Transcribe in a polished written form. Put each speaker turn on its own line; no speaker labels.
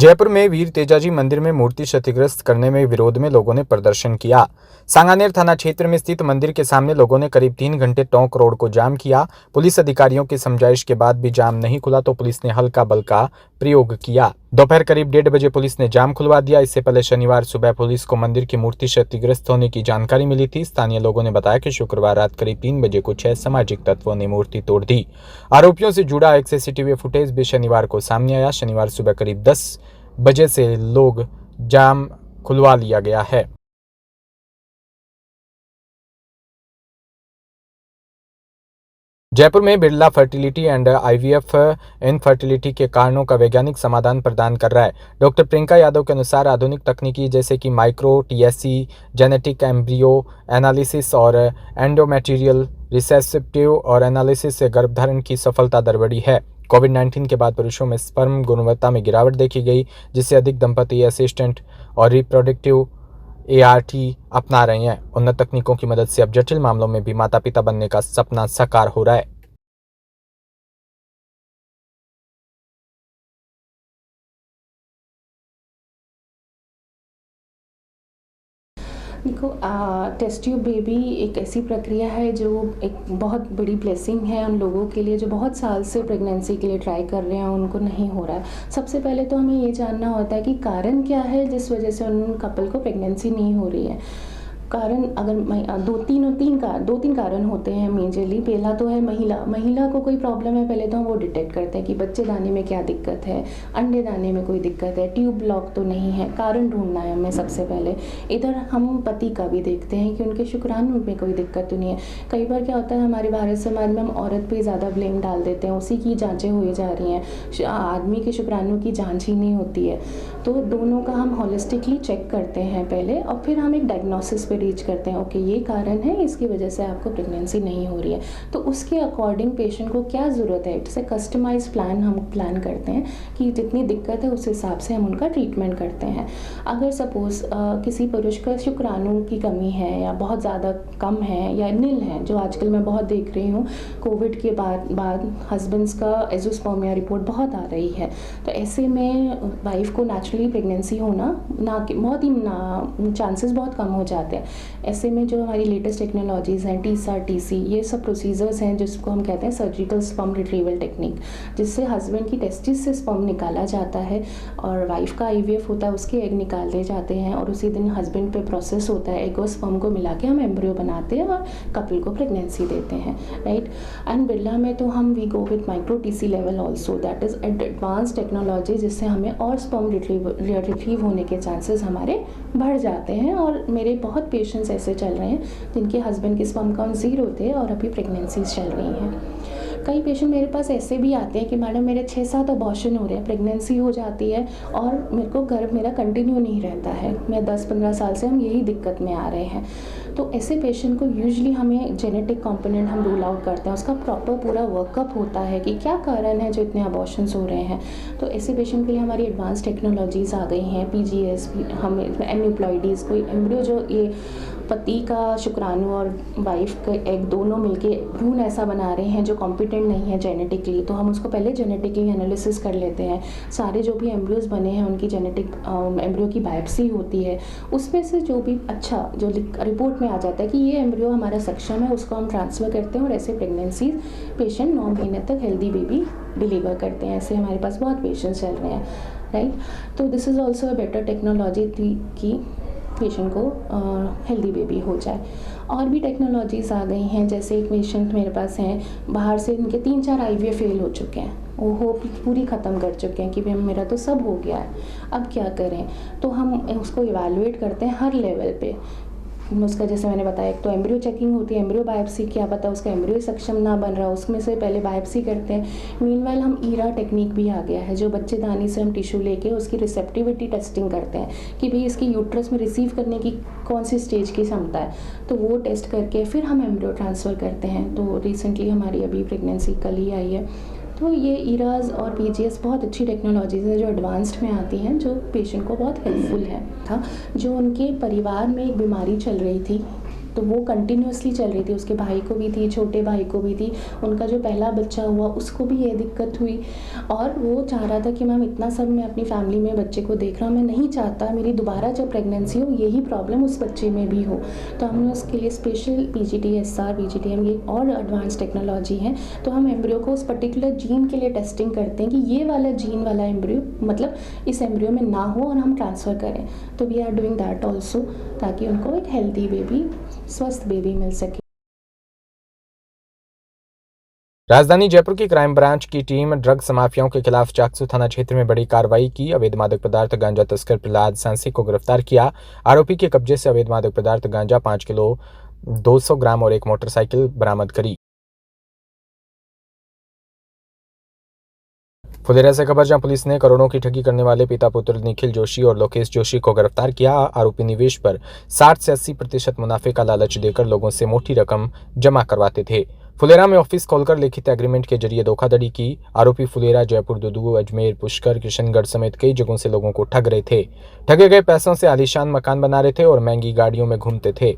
जयपुर में वीर तेजाजी मंदिर में मूर्ति क्षतिग्रस्त करने में विरोध में लोगों ने प्रदर्शन किया। सांगानेर थाना क्षेत्र में स्थित मंदिर के सामने लोगों ने करीब 3 घंटे टोंक रोड को जाम किया। पुलिस अधिकारियों की समझाइश के बाद भी जाम नहीं खुला तो पुलिस ने हल्का बल का प्रयोग किया। दोपहर करीब 1:30 बजे पुलिस ने जाम खुलवा दिया। इससे पहले शनिवार सुबह पुलिस को मंदिर की मूर्ति क्षतिग्रस्त होने की जानकारी मिली थी। स्थानीय लोगों ने बताया कि शुक्रवार रात करीब 3 बजे कुछ असामाजिक तत्वों ने मूर्ति तोड़ दी। आरोपियों से जुड़ा एक सीसीटीवी फुटेज भी शनिवार को सामने आया। शनिवार सुबह करीब 10 बजे से लोग जाम खुलवा लिया गया है। जयपुर में Birla fertility and IVF infertility के कारणों का वैज्ञानिक समाधान प्रदान कर रहा है। डॉक्टर प्रियंका यादव के अनुसार आधुनिक तकनीकी जैसे कि micro TSC, genetic embryo analysis और एंडोमेटेरियल रिसेप्टिव और एनालिसिस से गर्भधारण की सफलता दर बढ़ी है। कोविड-19 के बाद पुरुषों में स्पर्म गुणवत्ता में गिरावट देखी गई, जिससे अधिक दंपति असिस्टेंट और रिप्रोडक्टिव एआरटी अपना रहे हैं। उन्नत तकनीकों की मदद से अब जटिल मामलों में भी माता पिता बनने का सपना साकार हो रहा है।
देखो, टेस्ट ट्यूब बेबी एक ऐसी प्रक्रिया है जो एक बहुत बड़ी ब्लेसिंग है उन लोगों के लिए जो बहुत साल से प्रेगनेंसी के लिए ट्राई कर रहे हैं, उनको नहीं हो रहा है। सबसे पहले तो हमें ये जानना होता है कि कारण क्या है जिस वजह से उन कपल को प्रेगनेंसी नहीं हो रही है। कारण अगर दो तीन कारण होते हैं मेजरली। पहला तो है महिला को कोई प्रॉब्लम है, पहले तो हम वो डिटेक्ट करते हैं कि बच्चे दाने में क्या दिक्कत है, अंडे दाने में कोई दिक्कत है, ट्यूब ब्लॉक तो नहीं है। कारण ढूंढना है हमें सबसे पहले। इधर हम पति का भी देखते हैं कि उनके शुक्राणु में कोई दिक्कत तो नहीं है। कई बार क्या होता है हमारे भारत समाज में हम औरत पे ज़्यादा ब्लेम डाल देते हैं, उसी की जाँचें हुई जा रही हैं, आदमी के शुक्राणु की जाँच ही नहीं होती है। तो दोनों का हम होलिस्टिकली चेक करते हैं पहले और फिर हम एक डायग्नोसिस पे रीच करते हैं। ओके, ये कारण है, इसकी वजह से आपको प्रेगनेंसी नहीं हो रही है। तो उसके अकॉर्डिंग पेशेंट को क्या ज़रूरत है, इट्स ए कस्टमाइज प्लान हम प्लान करते हैं कि जितनी दिक्कत है उस हिसाब से हम उनका ट्रीटमेंट करते हैं। अगर सपोज़ किसी पुरुष का शुक्राणु की कमी है या बहुत ज़्यादा कम है या नील है, जो आजकल मैं बहुत देख रही हूँ, कोविड के बाद हस्बैंड्स का एजोस्पर्मिया रिपोर्ट बहुत आ रही है। तो ऐसे में वाइफ को नेचुरली प्रेगनेंसी होना बहुत ही चांसेस बहुत कम हो जाते हैं। ऐसे में जो हमारी लेटेस्ट टेक्नोलॉजीज़ हैं, टीसा, टीसी, ये सब प्रोसीजर्स हैं जिसको हम कहते हैं सर्जिकल स्पर्म रिट्रीवल टेक्निक, जिससे हस्बैंड की टेस्टिस से स्पर्म निकाला जाता है और वाइफ का आईवीएफ होता है, उसके एग निकाले जाते हैं और उसी दिन हस्बैंड पे प्रोसेस होता है। एग और स्पर्म को मिला के हम एम्ब्रियो बनाते हैं और कपल को प्रेगनेंसी देते हैं, राइट। एंड बिरला में तो हम we go with micro TC level also, that is advance technology, जिससे हमें और स्पर्म रिट्रीव होने के चांसेस हमारे बढ़ जाते हैं। और मेरे बहुत पेशेंट्स ऐसे चल रहे हैं जिनके हस्बैंड की स्पर्म काउंट 0 थे और अभी प्रेगनेंसीज चल रही हैं। कई पेशेंट मेरे पास ऐसे भी आते हैं कि मैडम मेरे 6-7 अबॉर्शन हो रहे हैं, प्रेगनेंसी हो जाती है और मेरे को गर्भ मेरा कंटिन्यू नहीं रहता है, मैं 10-15 साल से हम यही दिक्कत में आ रहे हैं। तो ऐसे पेशेंट को यूजुअली हमें जेनेटिक कंपोनेंट हम रूल आउट करते हैं, उसका प्रॉपर पूरा वर्कअप होता है कि क्या कारण है जो इतने अबॉर्शंस हो रहे हैं। तो ऐसे पेशेंट के लिए हमारी एडवांस टेक्नोलॉजीज़ आ गई हैं, पीजीएस, हम एन्यूप्लॉइडीज़, कोई एम्ब्रियो जो ये पति का शुक्राणु और वाइफ का एग दोनों मिलके भ्रूण ऐसा बना रहे हैं जो कॉम्पिटेंट नहीं है जेनेटिकली, तो हम उसको पहले जेनेटिकली एनालिसिस कर लेते हैं। सारे जो भी एम्ब्रियोज बने हैं उनकी जेनेटिक एम्ब्रियो की बायोप्सी होती है, उसमें से जो भी अच्छा जो रिपोर्ट में आ जाता है कि ये एम्ब्रियो हमारा सक्षम है, उसको हम ट्रांसफ़र करते हैं और ऐसे प्रेगनेंसी पेशेंट 9 महीने तक हेल्दी बेबी डिलीवर करते हैं। ऐसे हमारे पास बहुत पेशेंट्स चल रहे हैं, राइट। तो this is also a better technology की पेशेंट को हेल्दी बेबी हो जाए। और भी टेक्नोलॉजीज़ आ गई हैं, जैसे एक पेशेंट मेरे पास हैं, बाहर से इनके 3-4 आईवीएफ फेल हो चुके हैं, वो होप पूरी ख़त्म कर चुके हैं कि भाई मेरा तो सब हो गया है, अब क्या करें। तो हम उसको इवैल्यूएट करते हैं हर लेवल पे। उसका जैसे मैंने बताया, एक तो एम्ब्रियो चेकिंग होती है, एम्ब्रियो बायोप्सी, क्या पता उसका एम्ब्रियो सक्षम ना बन रहा, उसमें से पहले बायोप्सी करते हैं। मीनवाइल हम ईरा टेक्निक भी आ गया है, जो बच्चेदानी से हम टिश्यू लेके उसकी रिसेप्टिविटी टेस्टिंग करते हैं कि भाई इसकी यूट्रस में रिसीव करने की कौन सी स्टेज की क्षमता है, तो वो टेस्ट करके फिर हम एम्ब्रियो ट्रांसफ़र करते हैं। तो रिसेंटली हमारी अभी प्रेगनेंसी कल ही आई है। तो ये ईराज़ और पीजीएस बहुत अच्छी टेक्नोलॉजीज़ हैं जो एडवांस्ड में आती हैं, जो पेशेंट को बहुत हेल्पफुल है था। जो उनके परिवार में एक बीमारी चल रही थी तो वो कंटिन्यूसली चल रही थी, उसके भाई को भी थी, छोटे भाई को भी थी, उनका जो पहला बच्चा हुआ उसको भी ये दिक्कत हुई और वो चाह रहा था कि मैम इतना सब मैं अपनी फैमिली में बच्चे को देख रहा हूँ, मैं नहीं चाहता मेरी दोबारा जब प्रेगनेंसी हो यही प्रॉब्लम उस बच्चे में भी हो। तो हमने उसके लिए स्पेशल PGT-SR, PGTM ये और एडवांस टेक्नोलॉजी है, तो हम एम्ब्रियो को उस पर्टिकुलर जीन के लिए टेस्टिंग करते हैं कि ये वाला जीन वाला एम्ब्रियो मतलब इस एम्ब्रियो में ना हो और हम ट्रांसफ़र करें। तो we are doing that also, ताकि उनको एक हेल्दी बेबी, स्वस्थ बेबी मिल सके।
राजधानी जयपुर की क्राइम ब्रांच की टीम ड्रग्स माफियाओं के खिलाफ चाकसू थाना क्षेत्र में बड़ी कार्रवाई की। अवैध मादक पदार्थ गांजा तस्कर प्रहलाद सांसी को गिरफ्तार किया। आरोपी के कब्जे से अवैध मादक पदार्थ गांजा 5 किलो 200 ग्राम और एक मोटरसाइकिल बरामद करी। फुलेरा से खबर, जहां पुलिस ने करोड़ों की ठगी करने वाले पिता पुत्र निखिल जोशी और लोकेश जोशी को गिरफ्तार किया। आरोपी निवेश पर 60 से 80% मुनाफे का लालच देकर लोगों से मोटी रकम जमा करवाते थे। फुलेरा में ऑफिस खोलकर लिखित एग्रीमेंट के जरिए धोखाधड़ी की। आरोपी फुलेरा, जयपुर, दुदू, अजमेर, पुष्कर, किशनगढ़ समेत कई जगहों से लोगों को ठग रहे थे। ठगे गए पैसों से आलीशान मकान बना रहे थे और महंगी गाड़ियों में घूमते थे।